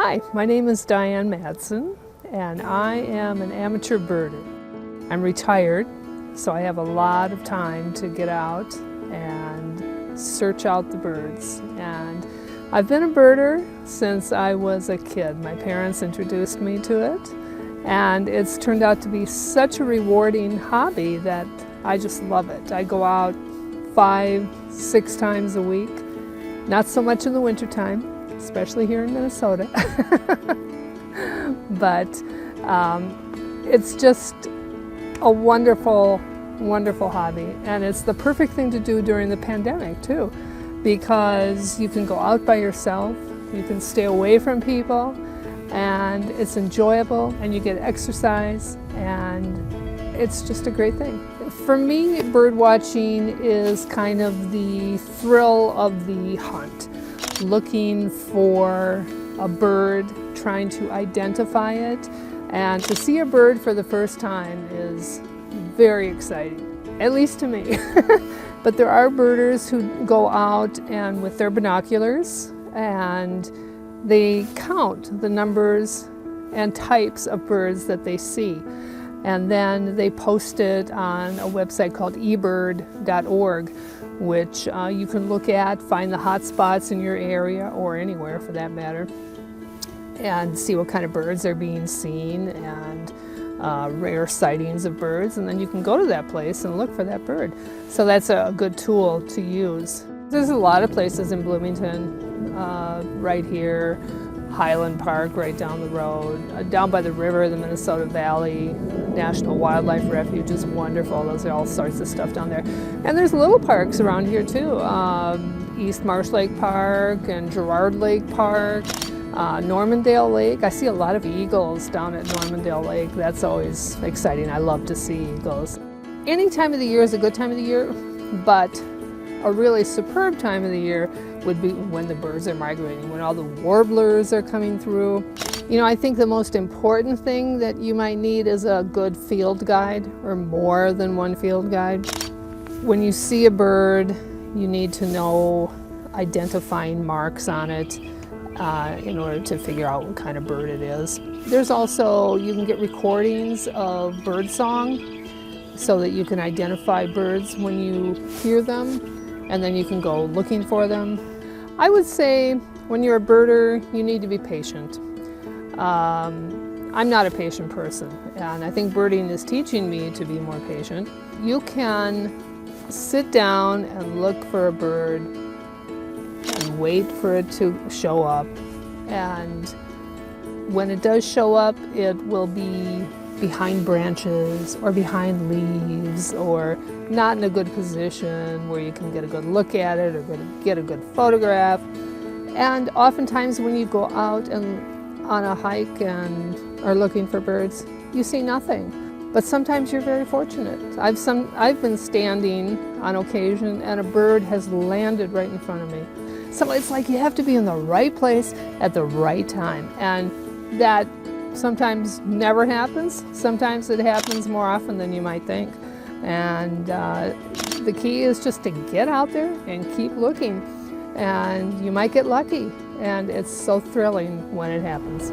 Hi, my name is Diane Madsen, and I am an amateur birder. I'm retired, so I have a lot of time to get out and search out the birds. And I've been a birder since I was a kid. My parents introduced me to it, and it's turned out to be such a rewarding hobby that I just love it. I go out 5-6 times a week, not so much in the wintertime, especially here in Minnesota. But it's just a wonderful, wonderful hobby. And it's the perfect thing to do during the pandemic too, because you can go out by yourself, you can stay away from people, and it's enjoyable, and you get exercise, and it's just a great thing. For me, bird watching is kind of the thrill of the hunt. Looking for a bird, trying to identify it, and to see a bird for the first time is very exciting, at least to me. But there are birders who go out and with their binoculars and they count the numbers and types of birds that they see. And then they post it on a website called ebird.org, which you can look at, find the hot spots in your area or anywhere for that matter, and see what kind of birds are being seen and rare sightings of birds, and then you can go to that place and look for that bird. So that's a good tool to use. There's a lot of places in Bloomington, right here, Highland Park right down the road, down by the river, the Minnesota Valley National Wildlife Refuge is wonderful. Those are all sorts of stuff down there. And there's little parks around here too. East Marsh Lake Park and Girard Lake Park, Normandale Lake. I see a lot of eagles down at Normandale Lake. That's always exciting. I love to see eagles. Any time of the year is a good time of the year, but a really superb time of the year would be when the birds are migrating, when all the warblers are coming through. You know, I think the most important thing that you might need is a good field guide, or more than one field guide. When you see a bird, you need to know identifying marks on it in order to figure out what kind of bird it is. There's also, you can get recordings of bird song so that you can identify birds when you hear them, and then you can go looking for them. I would say when you're a birder, you need to be patient. I'm not a patient person, and I think birding is teaching me to be more patient. You can sit down and look for a bird and wait for it to show up, and when it does show up, it will be behind branches or behind leaves or not in a good position where you can get a good look at it or get a good photograph. And oftentimes when you go out and on a hike and are looking for birds, you see nothing. But sometimes you're very fortunate. I've been standing on occasion and a bird has landed right in front of me. So it's like you have to be in the right place at the right time. And that sometimes never happens. Sometimes it happens more often than you might think. And the key is just to get out there and keep looking. And you might get lucky. And it's so thrilling when it happens.